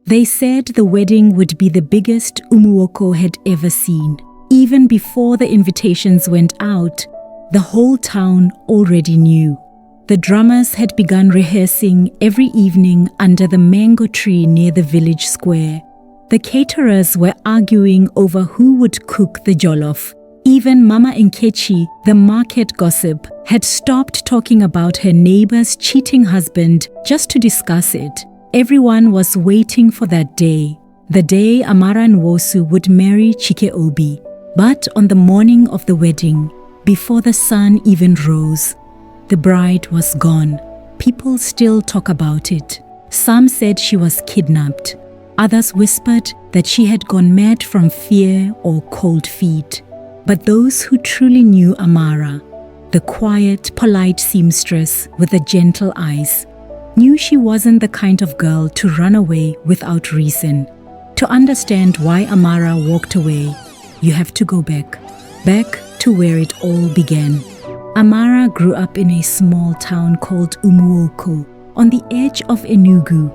They said the wedding would be the biggest Umuoko had ever seen. Even before the invitations went out, the whole town already knew. The drummers had begun rehearsing every evening under the mango tree near the village square. The caterers were arguing over who would cook the jollof. Even Mama Nkechi, the market gossip, had stopped talking about her neighbor's cheating husband just to discuss it. Everyone was waiting for that day, the day Amara Nwosu would marry Chike Obi. But on the morning of the wedding, before the sun even rose, the bride was gone. People still talk about it. Some said she was kidnapped. Others whispered that she had gone mad from fear or cold feet. But those who truly knew Amara, the quiet, polite seamstress with the gentle eyes, knew she wasn't the kind of girl to run away without reason. To understand why Amara walked away, you have to go back to where it all began. Amara grew up in a small town called Umuoko, on the edge of Enugu.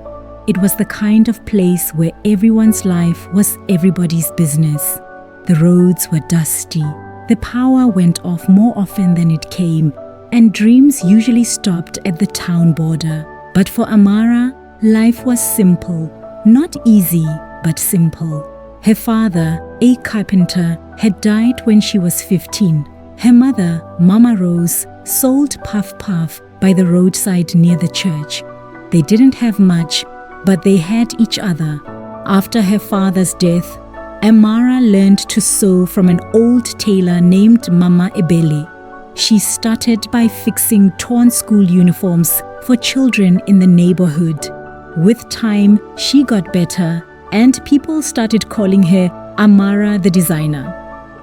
It was the kind of place where everyone's life was everybody's business. The roads were dusty, the power went off more often than it came, and dreams usually stopped at the town border. But for Amara, life was simple, not easy, but simple. Her father, a carpenter, had died when she was 15. Her mother, Mama Rose, sold puff puff by the roadside near the church. They didn't have much, but they had each other. After her father's death, Amara learned to sew from an old tailor named Mama Ebele. She started by fixing torn school uniforms for children in the neighborhood. With time, she got better, and people started calling her Amara the designer.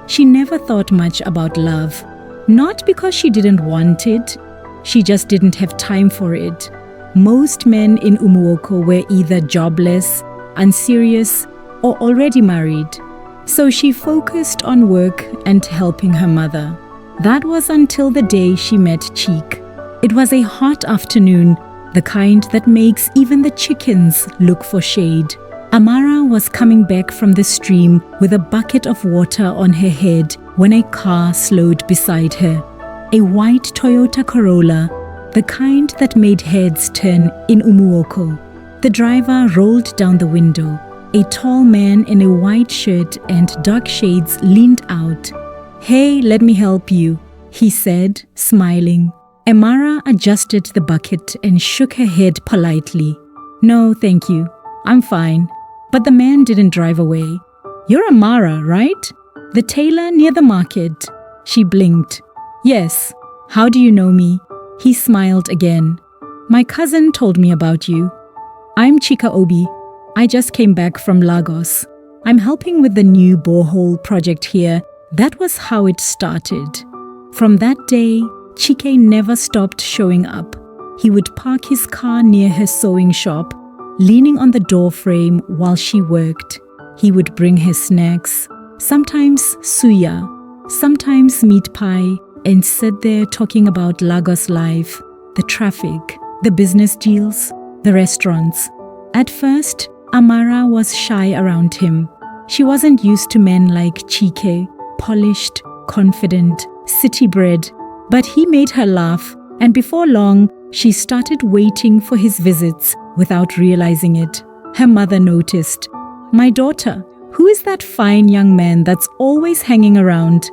She never thought much about love, not because she didn't want it, she just didn't have time for it. Most men in Umuoko were either jobless, unserious, or already married, so she focused on work and helping her mother. That was until the day she met Cheek. It was a hot afternoon, the kind that makes even the chickens look for shade. Amara was coming back from the stream with a bucket of water on her head when a car slowed beside her. A white Toyota Corolla, the kind that made heads turn in Umuoko. The driver rolled down the window. A tall man in a white shirt and dark shades leaned out. "Hey, let me help you," he said, smiling. Amara adjusted the bucket and shook her head politely. "No, thank you. I'm fine." But the man didn't drive away. "You're Amara, right? The tailor near the market." She blinked. "Yes. How do you know me?" He smiled again. "My cousin told me about you. I'm Chika Obi. I just came back from Lagos. I'm helping with the new borehole project here." That was how it started. From that day, Chike never stopped showing up. He would park his car near her sewing shop, leaning on the doorframe while she worked. He would bring her snacks, sometimes suya, sometimes meat pie, and sit there talking about Lagos life, the traffic, the business deals, the restaurants. At first, Amara was shy around him. She wasn't used to men like Chike, polished, confident, city-bred, but he made her laugh, and before long, she started waiting for his visits without realizing it. Her mother noticed. "My daughter, who is that fine young man that's always hanging around?"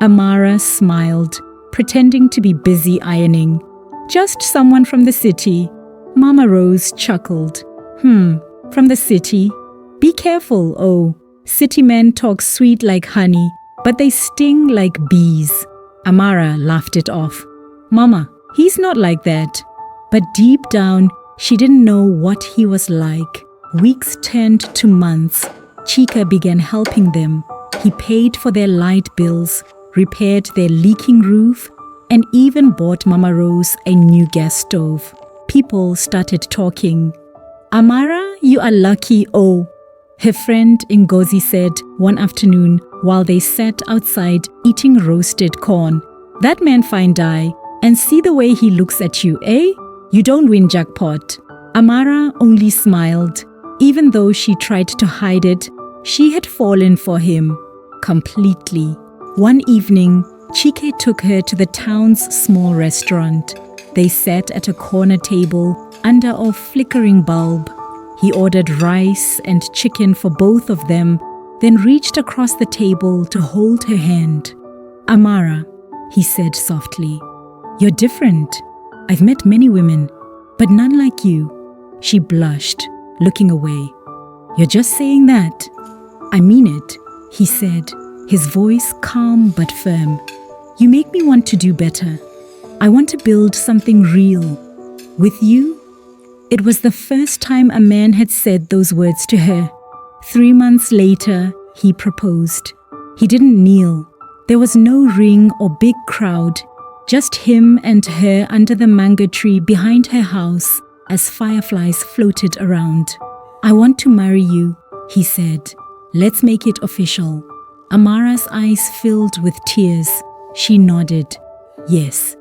Amara smiled, pretending to be busy ironing. "Just someone from the city." Mama Rose chuckled. From the city? Be careful, oh. City men talk sweet like honey, but they sting like bees." Amara laughed it off. "Mama, he's not like that." But deep down, she didn't know what he was like. Weeks turned to months. Chika began helping them. He paid for their light bills, repaired their leaking roof, and even bought Mama Rose a new gas stove. People started talking. "Amara, you are lucky, oh," her friend Ngozi said one afternoon while they sat outside eating roasted corn. "That man fine die, and see the way he looks at you, eh? You don't win jackpot." Amara only smiled. Even though she tried to hide it, she had fallen for him completely. One evening, Chike took her to the town's small restaurant. They sat at a corner table under a flickering bulb. He ordered rice and chicken for both of them, then reached across the table to hold her hand. "Amara," he said softly, "you're different. I've met many women, but none like you." She blushed, looking away. "You're just saying that." "I mean it," he said, his voice calm but firm. "You make me want to do better. I want to build something real. With you?" It was the first time a man had said those words to her. 3 months later, he proposed. He didn't kneel. There was no ring or big crowd, just him and her under the mango tree behind her house as fireflies floated around. "I want to marry you," he said. "Let's make it official." Amara's eyes filled with tears. She nodded. Yes.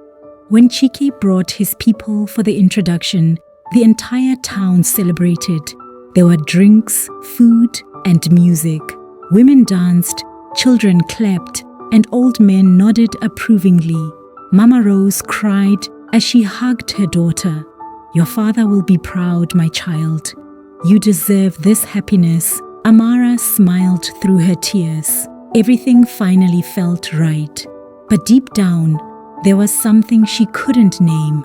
When Chike brought his people for the introduction, the entire town celebrated. There were drinks, food, and music. Women danced, children clapped, and old men nodded approvingly. Mama Rose cried as she hugged her daughter. "Your father will be proud, my child. You deserve this happiness." Amara smiled through her tears. Everything finally felt right. But deep down, there was something she couldn't name.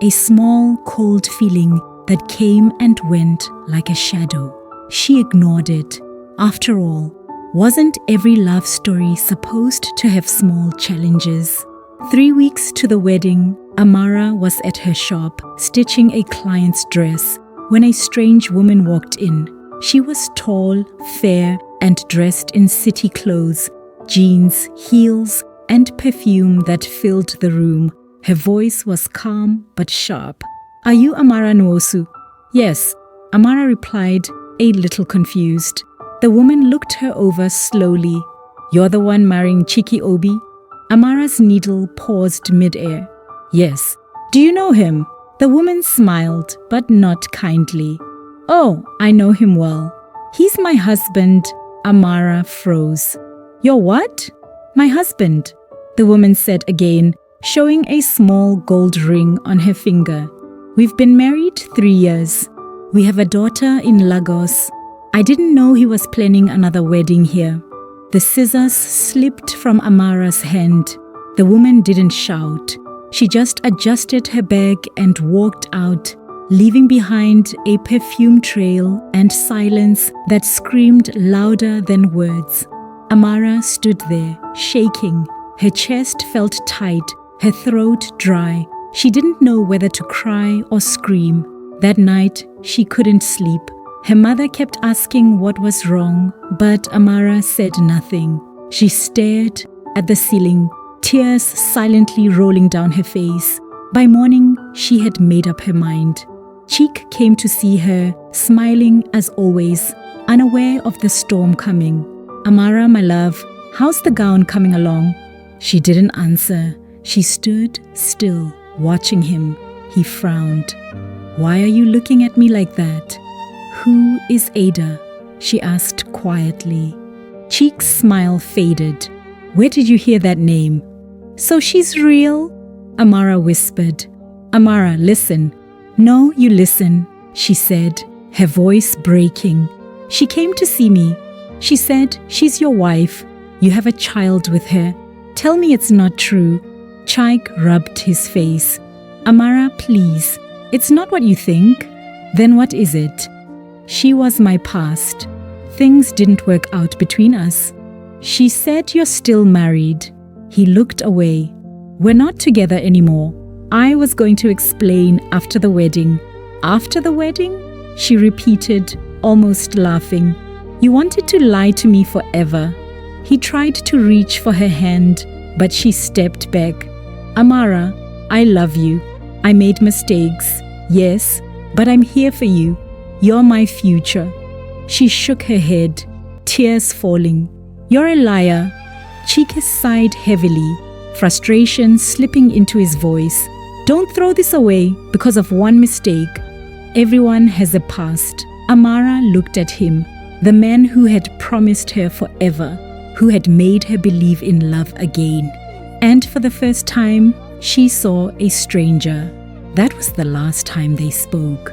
A small, cold feeling that came and went like a shadow. She ignored it. After all, wasn't every love story supposed to have small challenges? 3 weeks to the wedding, Amara was at her shop, stitching a client's dress, when a strange woman walked in. She was tall, fair, and dressed in city clothes, jeans, heels, and perfume that filled the room. Her voice was calm but sharp. "Are you Amara Nwosu?" "Yes," Amara replied, a little confused. The woman looked her over slowly. "You're the one marrying Chike Obi?" Amara's needle paused mid-air. "Yes." "Do you know him?" The woman smiled, but not kindly. "Oh, I know him well. He's my husband." Amara froze. "Your what?" "My husband," the woman said again, showing a small gold ring on her finger. "We've been married 3 years. We have a daughter in Lagos. I didn't know he was planning another wedding here." The scissors slipped from Amara's hand. The woman didn't shout. She just adjusted her bag and walked out, leaving behind a perfume trail and silence that screamed louder than words. Amara stood there, shaking. Her chest felt tight, her throat dry. She didn't know whether to cry or scream. That night, she couldn't sleep. Her mother kept asking what was wrong, but Amara said nothing. She stared at the ceiling, tears silently rolling down her face. By morning, she had made up her mind. Cheek came to see her, smiling as always, unaware of the storm coming. "Amara, my love, how's the gown coming along?" She didn't answer. She stood still, watching him. He frowned. "Why are you looking at me like that?" "Who is Ada?" she asked quietly. Cheek's smile faded. "Where did you hear that name?" "So she's real?" Amara whispered. "Amara, listen." "No, you listen," she said, her voice breaking. "She came to see me. She said she's your wife. You have a child with her. Tell me it's not true." Chaik rubbed his face. "Amara, please. It's not what you think." "Then what is it?" "She was my past. Things didn't work out between us." "She said you're still married." He looked away. "We're not together anymore. I was going to explain after the wedding." "After the wedding?" she repeated, almost laughing. "You wanted to lie to me forever." He tried to reach for her hand, but she stepped back. "Amara, I love you. I made mistakes, yes, but I'm here for you. You're my future." She shook her head, tears falling. "You're a liar." Chike sighed heavily, frustration slipping into his voice. "Don't throw this away because of one mistake. Everyone has a past. Amara looked at him, the man who had promised her forever, who had made her believe in love again. And for the first time, she saw a stranger. That was the last time they spoke.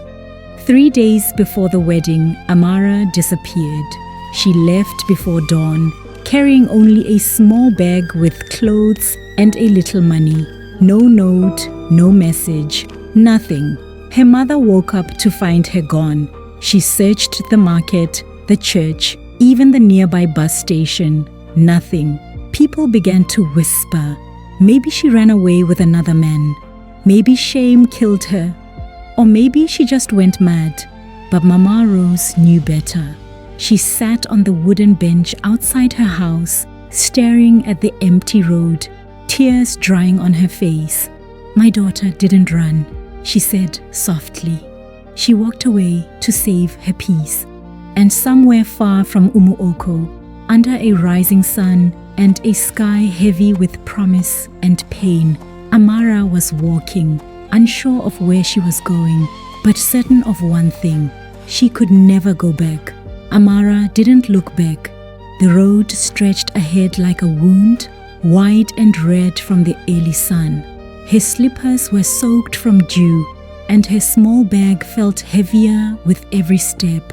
3 days before the wedding, Amara disappeared. She left before dawn, carrying only a small bag with clothes and a little money. No note, no message, nothing. Her mother woke up to find her gone. She searched the market, the church, even the nearby bus station. Nothing. People began to whisper. Maybe she ran away with another man. Maybe shame killed her. Or maybe she just went mad. But Mama Rose knew better. She sat on the wooden bench outside her house, staring at the empty road, tears drying on her face. "My daughter didn't run," she said softly. She walked away to save her peace. And somewhere far from Umuoko, under a rising sun and a sky heavy with promise and pain, Amara was walking, unsure of where she was going, but certain of one thing: she could never go back. Amara didn't look back. The road stretched ahead like a wound, wide and red from the early sun. Her slippers were soaked from dew, and her small bag felt heavier with every step.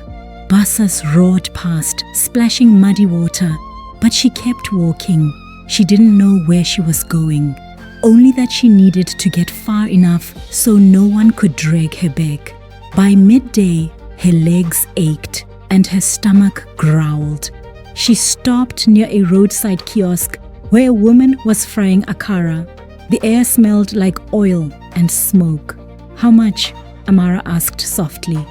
Buses roared past, splashing muddy water, but she kept walking. She didn't know where she was going, only that she needed to get far enough so no one could drag her back. By midday, her legs ached and her stomach growled. She stopped near a roadside kiosk where a woman was frying akara. The air smelled like oil and smoke. "How much?" Amara asked softly.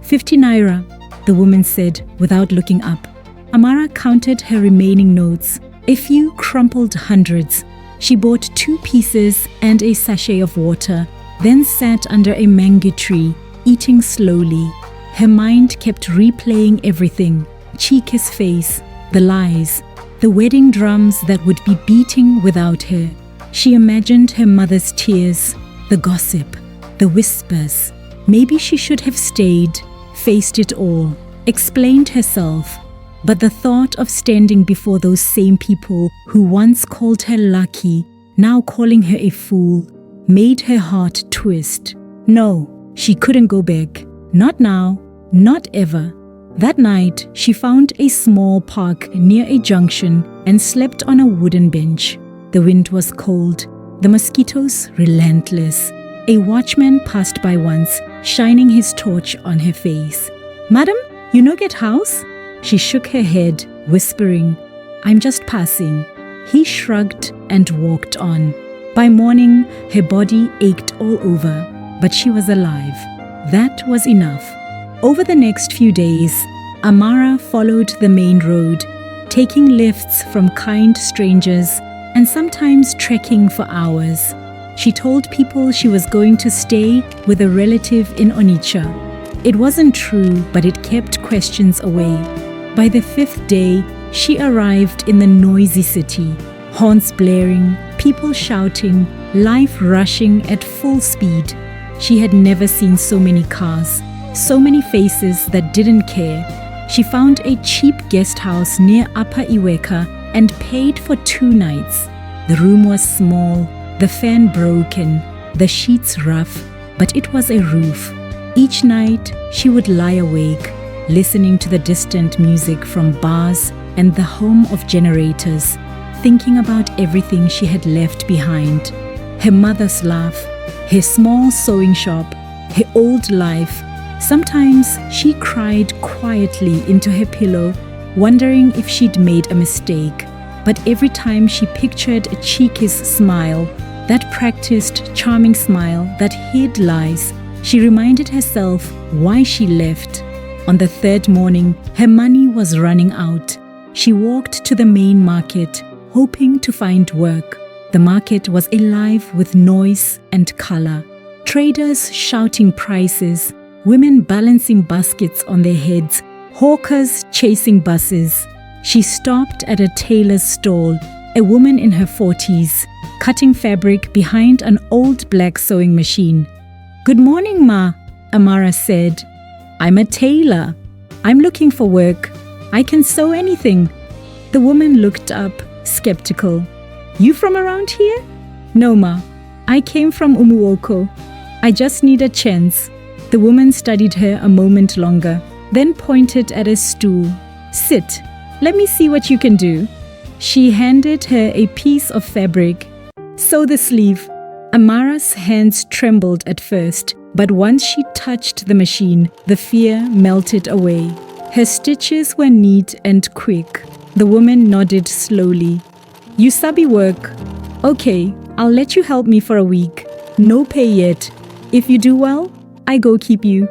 50 naira, the woman said without looking up. Amara counted her remaining notes, a few crumpled hundreds. She bought 2 pieces and a sachet of water, then sat under a mango tree, eating slowly. Her mind kept replaying everything: Chike's face, the lies, the wedding drums that would be beating without her. She imagined her mother's tears, the gossip, the whispers. Maybe she should have stayed, faced it all, explained herself. But the thought of standing before those same people who once called her lucky, now calling her a fool, made her heart twist. No, she couldn't go back. Not now, not ever. That night, she found a small park near a junction and slept on a wooden bench. The wind was cold, the mosquitoes relentless. A watchman passed by once, shining his torch on her face. "Madam, you no get house?" She shook her head, whispering, "I'm just passing." He shrugged and walked on. By morning, her body ached all over, but she was alive. That was enough. Over the next few days, Amara followed the main road, taking lifts from kind strangers and sometimes trekking for hours. She told people she was going to stay with a relative in Onitsha. It wasn't true, but it kept questions away. By the 5th day, she arrived in the noisy city, horns blaring, people shouting, life rushing at full speed. She had never seen so many cars, so many faces that didn't care. She found a cheap guest house near Upper Iweka and paid for 2 nights. The room was small, the fan broken, the sheets rough, but it was a roof. Each night, she would lie awake, listening to the distant music from bars and the hum of generators, thinking about everything she had left behind. Her mother's laugh, her small sewing shop, her old life. Sometimes she cried quietly into her pillow, wondering if she'd made a mistake. But every time she pictured a Chike's smile, that practiced, charming smile that hid lies, she reminded herself why she left. On the 3rd morning, her money was running out. She walked to the main market, hoping to find work. The market was alive with noise and color. Traders shouting prices, women balancing baskets on their heads, hawkers chasing buses. She stopped at a tailor's stall, a woman in her 40s, cutting fabric behind an old black sewing machine. "Good morning, Ma," Amara said. I'm a tailor. I'm looking for work. I can sew anything. The woman looked up, skeptical. You from around here? No, ma. I came from Umuoko. I just need a chance. The woman studied her a moment longer, then pointed at a stool. Sit. Let me see what you can do. She handed her a piece of fabric. Sew the sleeve. Amara's hands trembled at first, but once she touched the machine, the fear melted away. Her stitches were neat and quick. The woman nodded slowly. You sabi work. Okay, I'll let you help me for a week. No pay yet. If you do well, I go keep you.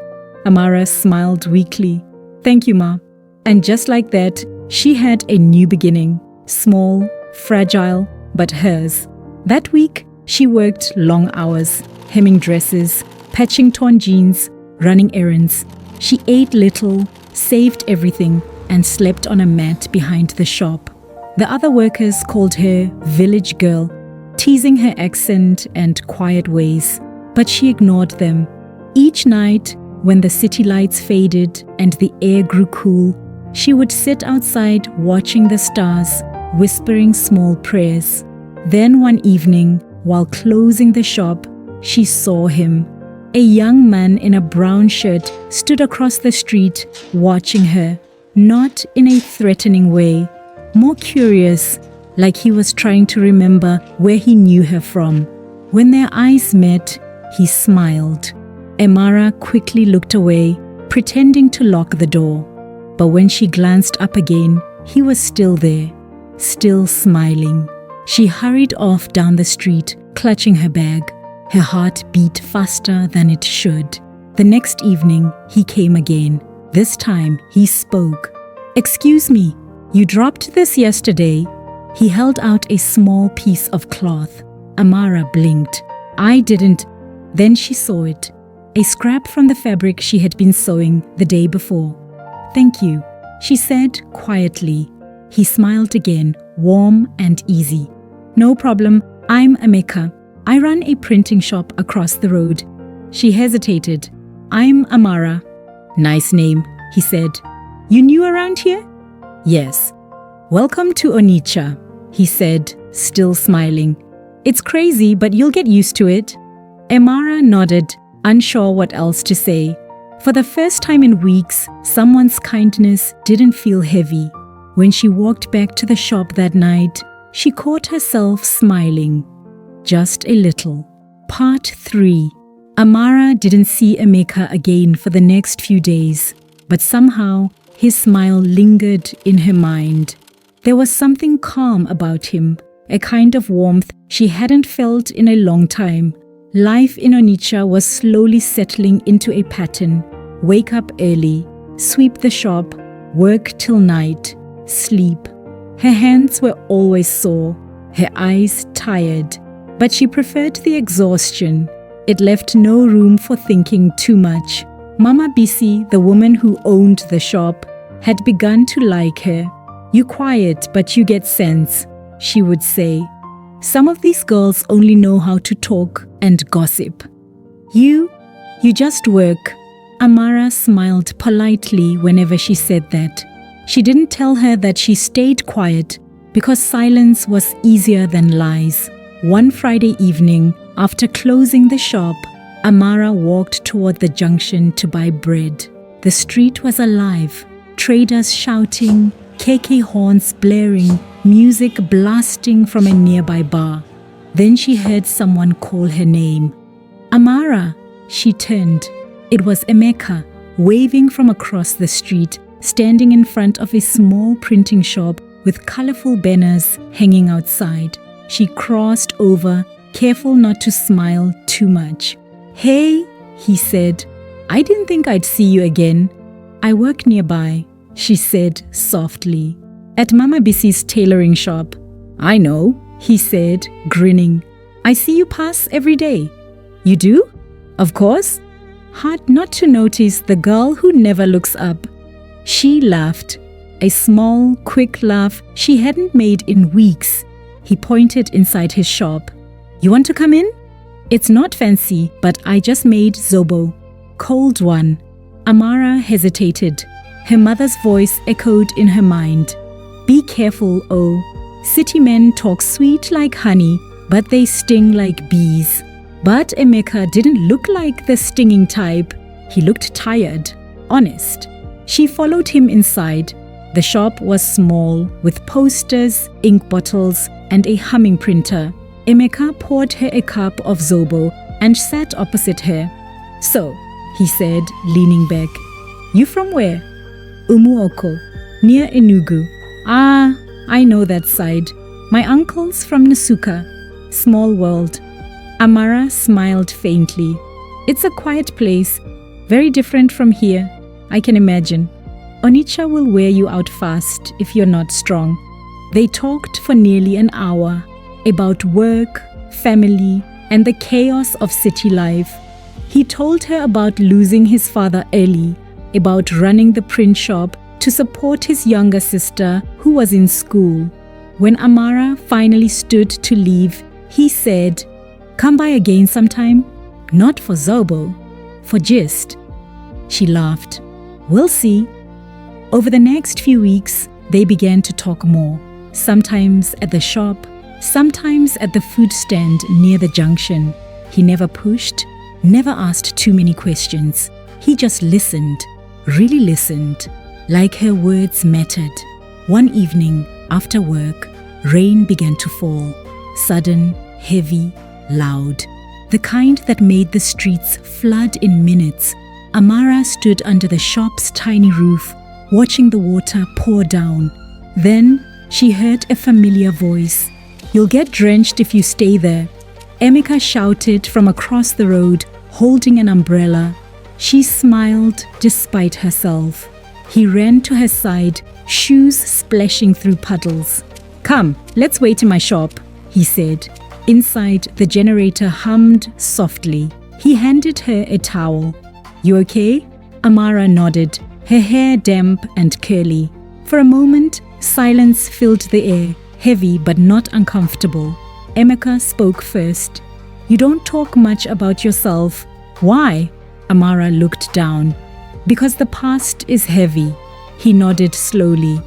Amara smiled weakly. Thank you, ma. And just like that, she had a new beginning. Small, fragile, but hers. That week, she worked long hours, hemming dresses, patching torn jeans, running errands. She ate little, saved everything, and slept on a mat behind the shop. The other workers called her village girl, teasing her accent and quiet ways, but she ignored them. Each night, when the city lights faded and the air grew cool, she would sit outside watching the stars, whispering small prayers. Then one evening, while closing the shop, she saw him. A young man in a brown shirt stood across the street, watching her, not in a threatening way, more curious, like he was trying to remember where he knew her from. When their eyes met, he smiled. Amara quickly looked away, pretending to lock the door. But when she glanced up again, he was still there, still smiling. She hurried off down the street, clutching her bag. Her heart beat faster than it should. The next evening, he came again. This time, he spoke. Excuse me, you dropped this yesterday. He held out a small piece of cloth. Amara blinked. I didn't. Then she saw it. A scrap from the fabric she had been sewing the day before. Thank you, she said quietly. He smiled again, warm and easy. No problem, I'm Ameka. I run a printing shop across the road. She hesitated. I'm Amara. Nice name, he said. You new around here? Yes. Welcome to Onitsha, he said, still smiling. It's crazy, but you'll get used to it. Amara nodded, unsure what else to say. For the first time in weeks, someone's kindness didn't feel heavy. When she walked back to the shop that night, she caught herself smiling. Just a little. Part 3. Amara didn't see Ameka again for the next few days, but somehow his smile lingered in her mind. There was something calm about him, a kind of warmth she hadn't felt in a long time. Life in Onitsha was slowly settling into a pattern. Wake up early, sweep the shop, work till night, sleep. Her hands were always sore, her eyes tired, but she preferred the exhaustion. It left no room for thinking too much. Mama Bisi, the woman who owned the shop, had begun to like her. You quiet, but you get sense, she would say. Some of these girls only know how to talk and gossip. You just work. Amara smiled politely whenever she said that. She didn't tell her that she stayed quiet because silence was easier than lies. One Friday evening, after closing the shop, Amara walked toward the junction to buy bread. The street was alive, traders shouting, KK horns blaring, music blasting from a nearby bar. Then she heard someone call her name. Amara! She turned. It was Ameka, waving from across the street, standing in front of a small printing shop with colorful banners hanging outside. She crossed over, careful not to smile too much. Hey, he said. I didn't think I'd see you again. I work nearby, she said softly. At Mama Bisi's tailoring shop. I know, he said, grinning. I see you pass every day. You do? Of course. Hard not to notice the girl who never looks up. She laughed. A small, quick laugh she hadn't made in weeks. He pointed inside his shop. You want to come in? It's not fancy, but I just made zobo. Cold one. Amara hesitated. Her mother's voice echoed in her mind. Be careful, oh. City men talk sweet like honey, but they sting like bees. But Emeka didn't look like the stinging type. He looked tired, honest. She followed him inside. The shop was small, with posters, ink bottles, and a humming printer. Emeka poured her a cup of zobo and sat opposite her. So, he said, leaning back, you from where? Umuoko, near Enugu. Ah, I know that side. My uncle's from Nsuka. Small world. Amara smiled faintly. It's a quiet place, very different from here, I can imagine. Onitsha will wear you out fast if you're not strong. They talked for nearly an hour about work, family, and the chaos of city life. He told her about losing his father early, about running the print shop to support his younger sister who was in school. When Amara finally stood to leave, he said, "Come by again sometime? Not for zobo, for gist." She laughed. "We'll see." Over the next few weeks, they began to talk more, sometimes at the shop, sometimes at the food stand near the junction. He never pushed, never asked too many questions. He just listened, really listened, like her words mattered. One evening, after work, rain began to fall, sudden, heavy, loud, the kind that made the streets flood in minutes. Amara stood under the shop's tiny roof, watching the water pour down. Then she heard a familiar voice. "You'll get drenched if you stay there." Emeka shouted from across the road, holding an umbrella. She smiled despite herself. He ran to her side, shoes splashing through puddles. "Come, let's wait in my shop," he said. Inside, the generator hummed softly. He handed her a towel. "You okay?" Amara nodded, her hair damp and curly. For a moment, silence filled the air, heavy but not uncomfortable. Emeka spoke first. "You don't talk much about yourself. Why?" Amara looked down. "Because the past is heavy." He nodded slowly.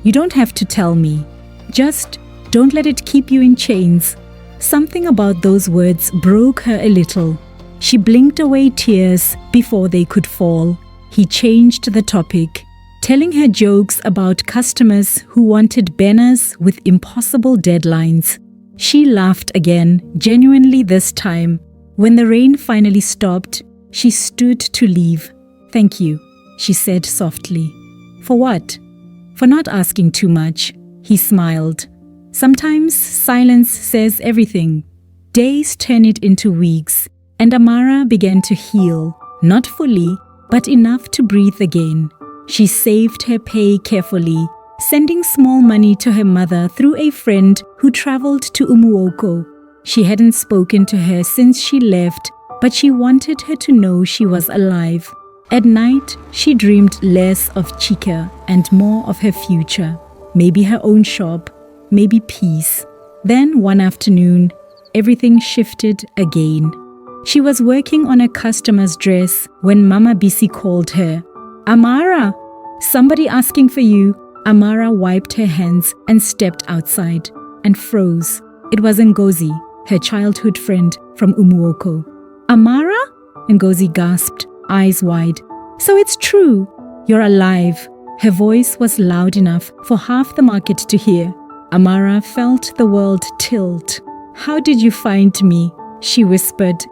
"You don't have to tell me. Just don't let it keep you in chains." Something about those words broke her a little. She blinked away tears before they could fall. He changed the topic, telling her jokes about customers who wanted banners with impossible deadlines. She laughed again, genuinely this time. When the rain finally stopped, she stood to leave. "Thank you," she said softly. "For what?" "For not asking too much." He smiled. Sometimes silence says everything. Days turn it into weeks, and Amara began to heal, not fully, but enough to breathe again. She saved her pay carefully, sending small money to her mother through a friend who traveled to Umuoko. She hadn't spoken to her since she left, but she wanted her to know she was alive. At night, she dreamed less of Chika and more of her future. Maybe her own shop, maybe peace. Then one afternoon, everything shifted again. She was working on a customer's dress when Mama Bisi called her. "Amara, somebody asking for you." Amara wiped her hands and stepped outside and froze. It was Ngozi, her childhood friend from Umuoko. "Amara?" Ngozi gasped, eyes wide. "So it's true. You're alive." Her voice was loud enough for half the market to hear. Amara felt the world tilt. "How did you find me?" she whispered.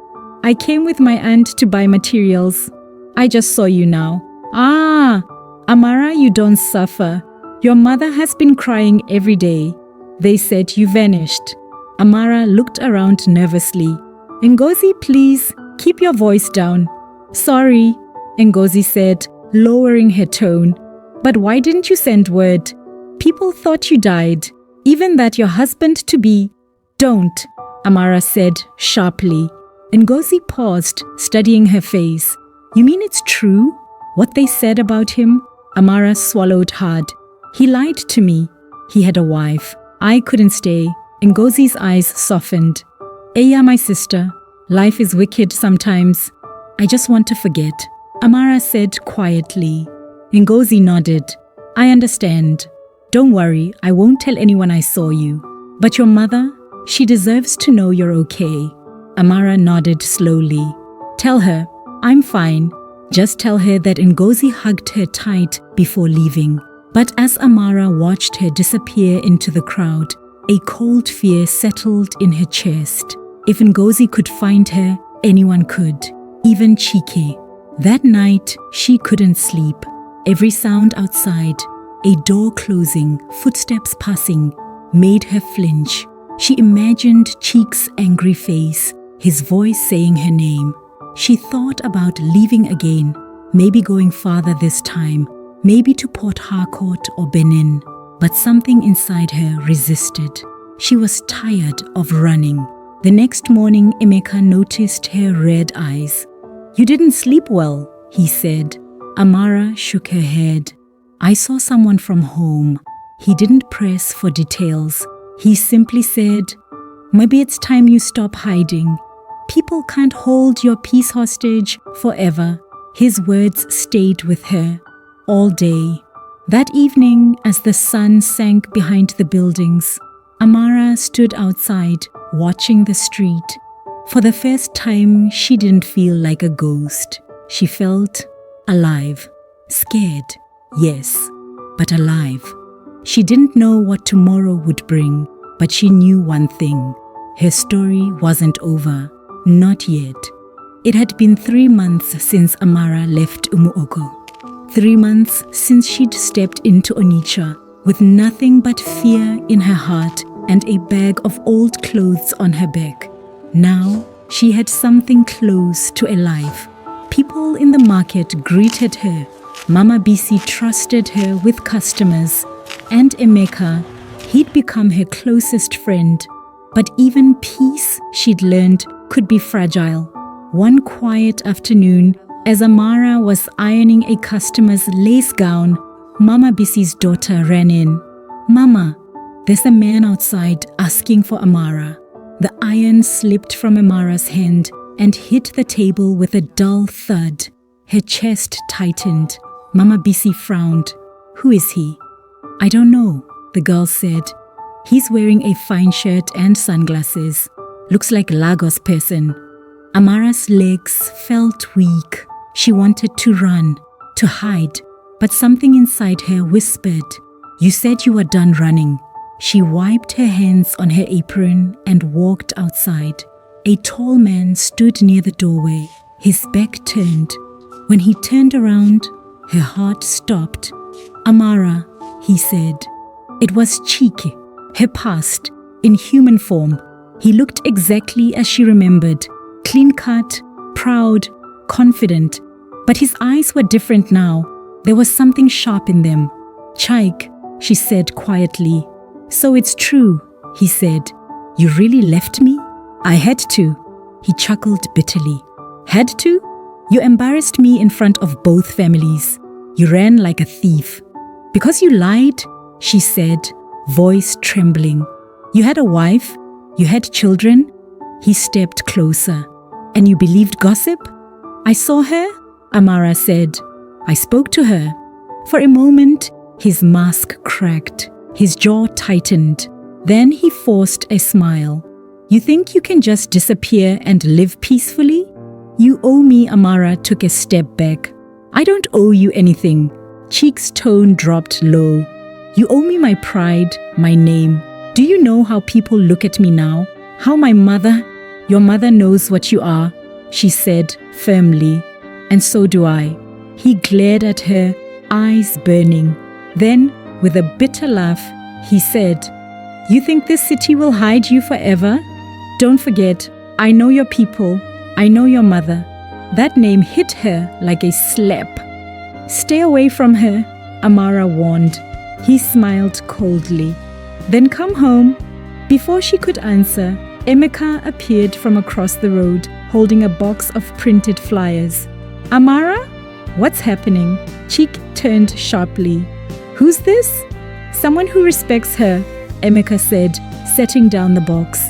"I came with my aunt to buy materials. I just saw you now." "Ah, Amara, you don't suffer. Your mother has been crying every day. They said you vanished." Amara looked around nervously. "Ngozi, please, keep your voice down." "Sorry," Ngozi said, lowering her tone. "But why didn't you send word? People thought you died, even that your husband-to-be..." "Don't," Amara said sharply. Ngozi paused, studying her face. "You mean it's true, what they said about him?" Amara swallowed hard. "He lied to me. He had a wife. I couldn't stay." Ngozi's eyes softened. "Eya, my sister, life is wicked sometimes. I just want to forget." Amara said quietly. Ngozi nodded. I understand. Don't worry, I won't tell anyone I saw you. But your mother, she deserves to know you're okay. Amara nodded slowly. Tell her, I'm fine. Just tell her that Ngozi hugged her tight before leaving. But as Amara watched her disappear into the crowd, a cold fear settled in her chest. If Ngozi could find her, anyone could, even Chike. That night, she couldn't sleep. Every sound outside, a door closing, footsteps passing, made her flinch. She imagined Chike's angry face, his voice saying her name. She thought about leaving again, maybe going farther this time, maybe to Port Harcourt or Benin. But something inside her resisted. She was tired of running. The next morning, Emeka noticed her red eyes. You didn't sleep well, he said. Amara shook her head. I saw someone from home. He didn't press for details. He simply said, maybe it's time you stop hiding. People can't hold your peace hostage forever. His words stayed with her all day. That evening, as the sun sank behind the buildings, Amara stood outside, watching the street. For the first time, she didn't feel like a ghost. She felt alive. Scared, yes, but alive. She didn't know what tomorrow would bring, but she knew one thing. Her story wasn't over. Not yet. It had been 3 months since Amara left Umuoko. 3 months since she'd stepped into Onitsha with nothing but fear in her heart and a bag of old clothes on her back. Now, she had something close to a life. People in the market greeted her. Mama Bisi trusted her with customers. And Emeka, he'd become her closest friend. But even peace, she'd learned, could be fragile. One quiet afternoon, as Amara was ironing a customer's lace gown, Mama Bisi's daughter ran in. Mama, there's a man outside asking for Amara. The iron slipped from Amara's hand and hit the table with a dull thud. Her chest tightened. Mama Bisi frowned. Who is he? I don't know, the girl said. He's wearing a fine shirt and sunglasses. Looks like Lagos person. Amara's legs felt weak. She wanted to run, to hide, but something inside her whispered, You said you were done running. She wiped her hands on her apron and walked outside. A tall man stood near the doorway, his back turned. When he turned around, her heart stopped. Amara, he said. It was Chike, her past, in human form. He looked exactly as she remembered, clean-cut, proud, confident. But his eyes were different now. There was something sharp in them. Chike, she said quietly. So it's true, he said. You really left me? I had to. He chuckled bitterly. Had to? You embarrassed me in front of both families. You ran like a thief. Because you lied, she said, voice trembling. You had a wife? You had children? He stepped closer. And you believed gossip? I saw her, Amara said. I spoke to her. For a moment, his mask cracked. His jaw tightened. Then he forced a smile. You think you can just disappear and live peacefully? You owe me, Amara took a step back. I don't owe you anything. Cheek's tone dropped low. You owe me my pride, my name. Do you know how people look at me now? How your mother knows what you are, she said firmly. And so do I. He glared at her, eyes burning. Then, with a bitter laugh, he said, You think this city will hide you forever? Don't forget, I know your people. I know your mother. That name hit her like a slap. Stay away from her, Amara warned. He smiled coldly. Then come home. Before she could answer, Emeka appeared from across the road, holding a box of printed flyers. Amara? What's happening? Cheek turned sharply. Who's this? Someone who respects her, Emeka said, setting down the box.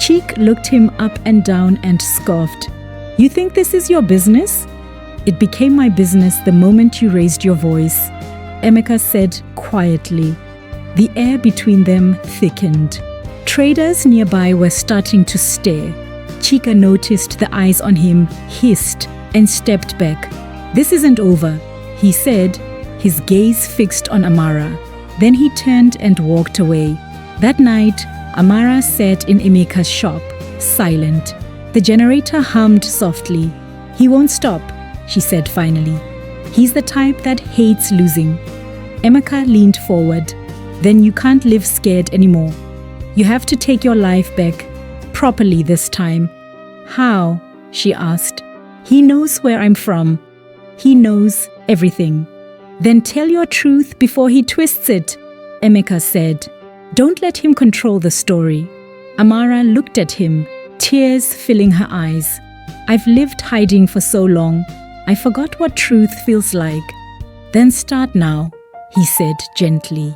Cheek looked him up and down and scoffed. You think this is your business? It became my business the moment you raised your voice," Emeka said quietly. The air between them thickened. Traders nearby were starting to stare. Chika noticed the eyes on him, hissed, and stepped back. "This isn't over," he said, his gaze fixed on Amara. Then he turned and walked away. That night, Amara sat in Emeka's shop, silent. The generator hummed softly. "He won't stop," she said finally. "He's the type that hates losing." Emeka leaned forward. "Then you can't live scared anymore. You have to take your life back, properly this time." "How?" she asked. "He knows where I'm from. He knows everything." "Then tell your truth before he twists it," Emeka said. "Don't let him control the story." Amara looked at him, tears filling her eyes. "I've lived hiding for so long. I forgot what truth feels like." "Then start now," he said gently.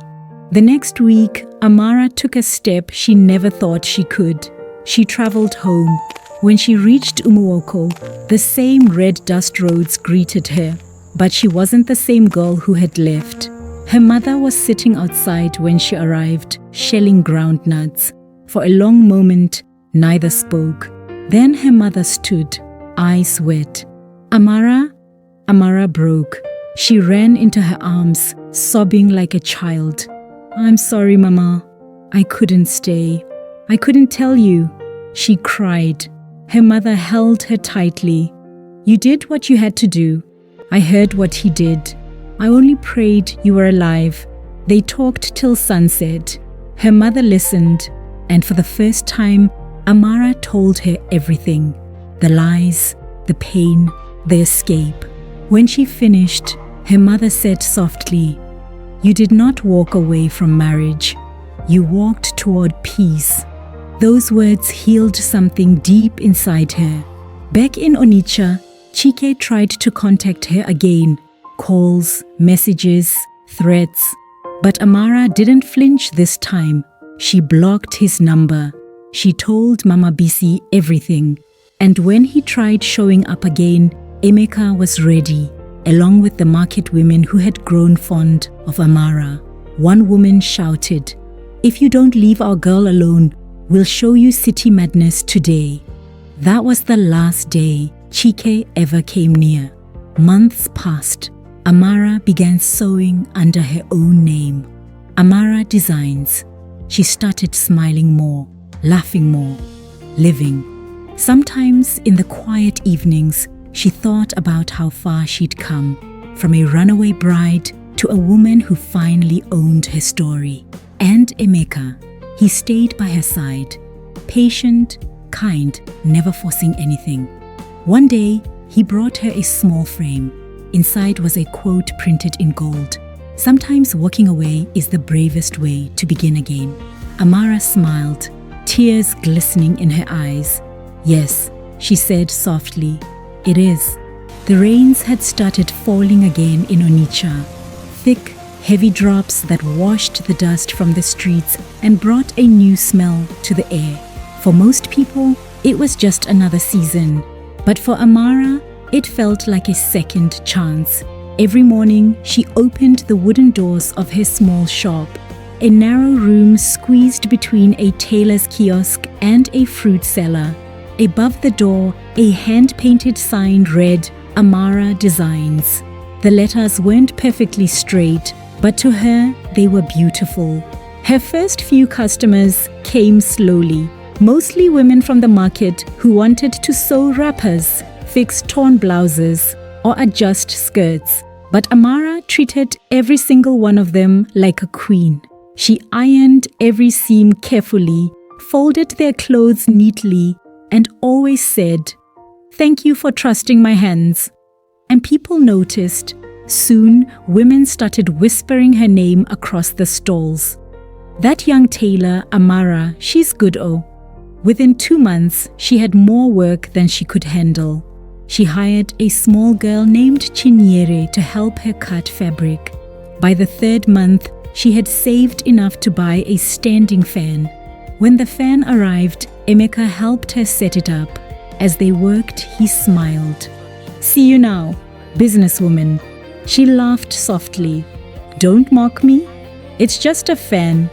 The next week, Amara took a step she never thought she could. She traveled home. When she reached Umuoko, the same red dust roads greeted her, but she wasn't the same girl who had left. Her mother was sitting outside when she arrived, shelling groundnuts. For a long moment, neither spoke. Then her mother stood, eyes wet. "Amara?" Amara broke. She ran into her arms, sobbing like a child. "I'm sorry, Mama. I couldn't stay. I couldn't tell you," she cried. Her mother held her tightly. "You did what you had to do. I heard what he did. I only prayed you were alive." They talked till sunset. Her mother listened, and for the first time, Amara told her everything. The lies, the pain, the escape. When she finished, her mother said softly, "You did not walk away from marriage. You walked toward peace." Those words healed something deep inside her. Back in Onitsha, Chike tried to contact her again. Calls, messages, threats. But Amara didn't flinch this time. She blocked his number. She told Mama Bisi everything. And when he tried showing up again, Emeka was ready, along with the market women who had grown fond of Amara. One woman shouted, "If you don't leave our girl alone, we'll show you city madness today." That was the last day Chike ever came near. Months passed. Amara began sewing under her own name, Amara Designs. She started smiling more, laughing more, living. Sometimes in the quiet evenings, she thought about how far she'd come, from a runaway bride to a woman who finally owned her story. And Emeka, he stayed by her side, patient, kind, never forcing anything. One day, he brought her a small frame. Inside was a quote printed in gold. "Sometimes walking away is the bravest way to begin again." Amara smiled, tears glistening in her eyes. "Yes," she said softly, "it is." The rains had started falling again in Onitsha. Thick, heavy drops that washed the dust from the streets and brought a new smell to the air. For most people, it was just another season. But for Amara, it felt like a second chance. Every morning, she opened the wooden doors of her small shop, a narrow room squeezed between a tailor's kiosk and a fruit cellar. Above the door, a hand-painted sign read, Amara Designs. The letters weren't perfectly straight, but to her, they were beautiful. Her first few customers came slowly, mostly women from the market who wanted to sew wrappers, fix torn blouses, or adjust skirts. But Amara treated every single one of them like a queen. She ironed every seam carefully, folded their clothes neatly, and always said, "Thank you for trusting my hands." And people noticed. Soon, women started whispering her name across the stalls. "That young tailor, Amara, she's good oh." Within 2 months, she had more work than she could handle. She hired a small girl named Chinyere to help her cut fabric. By the 3rd month, she had saved enough to buy a standing fan. When the fan arrived, Emeka helped her set it up. As they worked, he smiled. "See you now. businesswoman. She laughed softly. "Don't mock me. It's just a fan."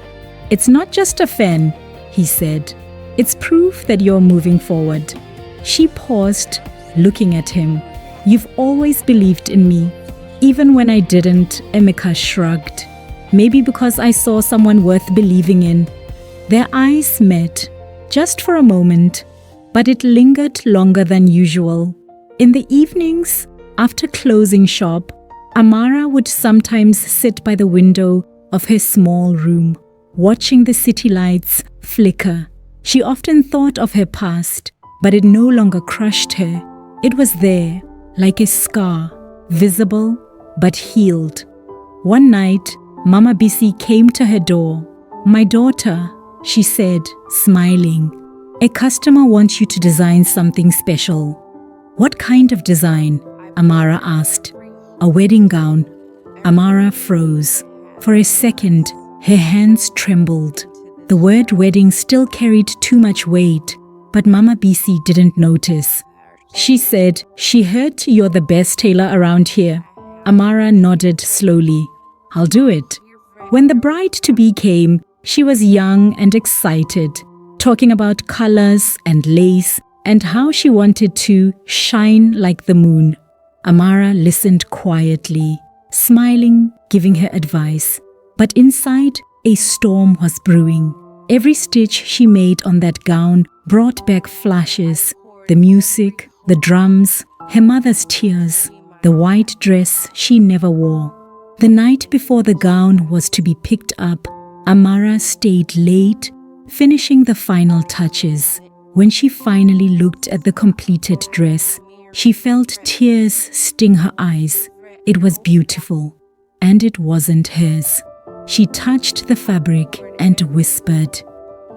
"It's not just a fan," he said. "It's proof that you're moving forward." She paused, looking at him. "You've always believed in me." "Even when I didn't," Emeka shrugged. "Maybe because I saw someone worth believing in." Their eyes met, just for a moment, but it lingered longer than usual. In the evenings, after closing shop, Amara would sometimes sit by the window of her small room, watching the city lights flicker. She often thought of her past, but it no longer crushed her. It was there, like a scar, visible but healed. One night, Mama Bisi came to her door. "My daughter," she said, smiling, "a customer wants you to design something special." "What kind of design?" Amara asked. "A wedding gown." Amara froze. For a second, her hands trembled. The word wedding still carried too much weight, but Mama Bisi didn't notice. She said, "She heard you're the best tailor around here." Amara nodded slowly. "I'll do it." When the bride-to-be came, she was young and excited, talking about colors and lace and how she wanted to shine like the moon. Amara listened quietly, smiling, giving her advice. But inside, a storm was brewing. Every stitch she made on that gown brought back flashes: the music, the drums, her mother's tears, the white dress she never wore. The night before the gown was to be picked up, Amara stayed late, finishing the final touches. When she finally looked at the completed dress, she felt tears sting her eyes. It was beautiful, and it wasn't hers. She touched the fabric and whispered,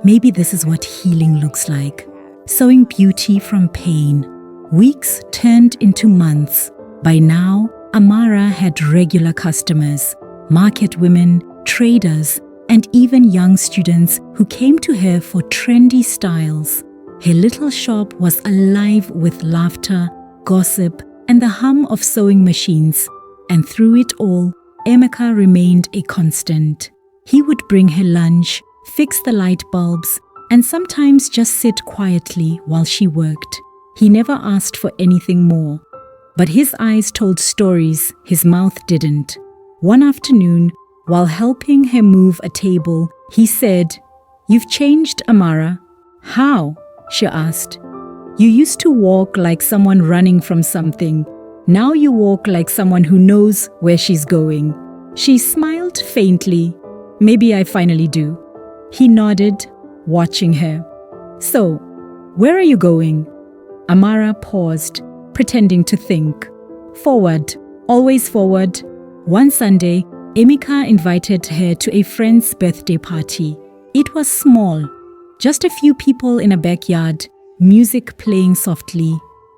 "Maybe this is what healing looks like." Sewing beauty from pain. Weeks turned into months. By now, Amara had regular customers, market women, traders, and even young students who came to her for trendy styles. Her little shop was alive with laughter, gossip, and the hum of sewing machines. And through it all, Emeka remained a constant. He would bring her lunch, fix the light bulbs, and sometimes just sit quietly while she worked. He never asked for anything more. But his eyes told stories his mouth didn't. One afternoon, while helping her move a table, he said, "You've changed, Amara." "How?" she asked. "You used to walk like someone running from something. Now you walk like someone who knows where she's going." She smiled faintly. "Maybe I finally do." He nodded, watching her. "So, where are you going?" Amara paused, pretending to think. "Forward, always forward." One Sunday, Emeka invited her to a friend's birthday party. It was small, just a few people in a backyard, music playing softly.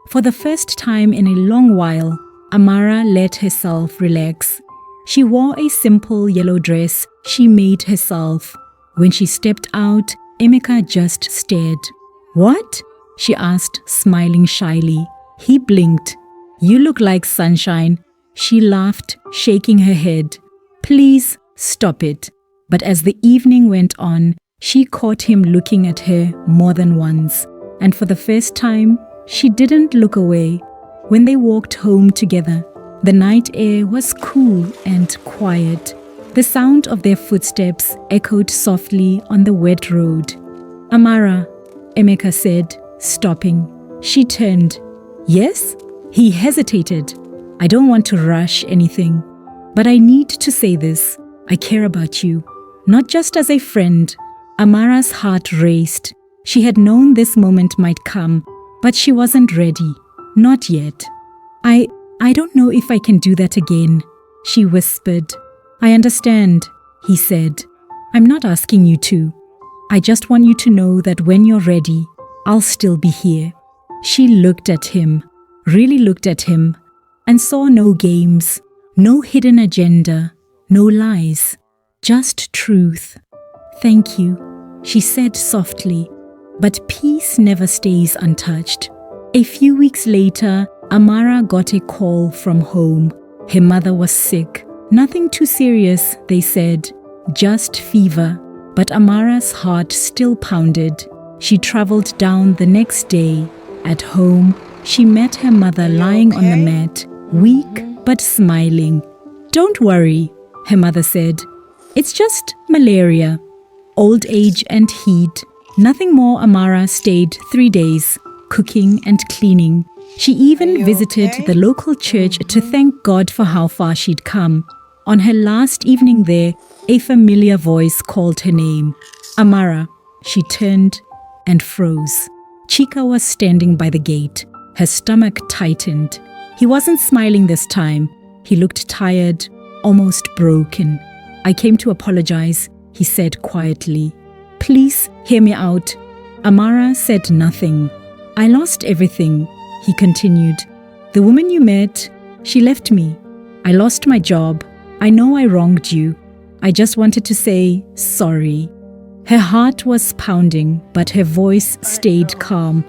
For the first time in a long while, Amara let herself relax. She wore a simple yellow dress she made herself. When she stepped out, Emeka just stared. "What?" she asked, smiling shyly. He blinked. "You look like sunshine." She laughed, shaking her head. "Please, stop it." But as the evening went on, she caught him looking at her more than once. And for the first time, she didn't look away. When they walked home together, the night air was cool and quiet. The sound of their footsteps echoed softly on the wet road. "Amara," Emeka said, stopping. She turned. "Yes?" He hesitated. "I don't want to rush anything, but I need to say this. I care about you, not just as a friend." Amara's heart raced. She had known this moment might come, but she wasn't ready. Not yet. I don't know if I can do that again," she whispered. "I understand," he said. "I'm not asking you to. I just want you to know that when you're ready, I'll still be here." She looked at him, really looked at him, and saw no games, no hidden agenda, no lies, just truth. "Thank you," she said softly, but peace never stays untouched. A few weeks later, Amara got a call from home. Her mother was sick. Nothing too serious, they said, just fever. But Amara's heart still pounded. She traveled down the next day. At home, she met her mother lying on the mat, weak but smiling. "Don't worry," her mother said. "It's just malaria. Old age and heat. Nothing more." Amara stayed 3 days, cooking and cleaning. She even visited the local church to thank God for how far she'd come. On her last evening there, a familiar voice called her name. "Amara." She turned and froze. Chika was standing by the gate. Her stomach tightened. He wasn't smiling this time. He looked tired, almost broken. "I came to apologize," he said quietly. "Please hear me out." Amara said nothing. "I lost everything," he continued. "The woman you met, she left me. I lost my job. I know I wronged you. I just wanted to say sorry." Her heart was pounding, but her voice stayed calm.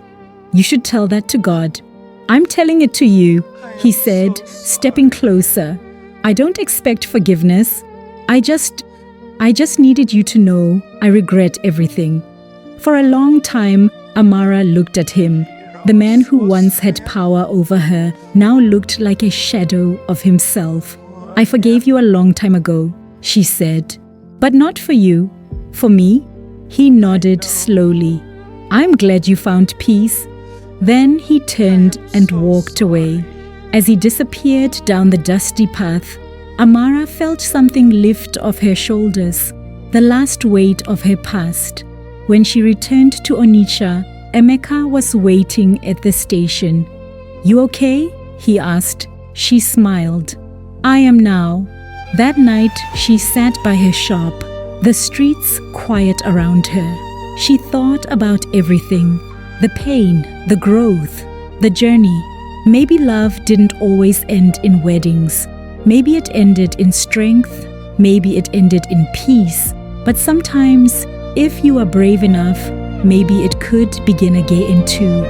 "You should tell that to God." "I'm telling it to you," he said, stepping closer. "I don't expect forgiveness. I just needed you to know I regret everything." For a long time, Amara looked at him. The man who once had power over her now looked like a shadow of himself. "I forgave you a long time ago," she said. "But not for you. For me?" He nodded slowly. "I'm glad you found peace." Then he turned and walked away. As he disappeared down the dusty path, Amara felt something lift off her shoulders, the last weight of her past. When she returned to Onitsha, Emeka was waiting at the station. "You okay?" he asked. She smiled. "I am now." That night, she sat by her shop, the streets quiet around her. She thought about everything, the pain, the growth, the journey. Maybe love didn't always end in weddings. Maybe it ended in strength. Maybe it ended in peace. But sometimes, if you are brave enough, maybe it could begin again too.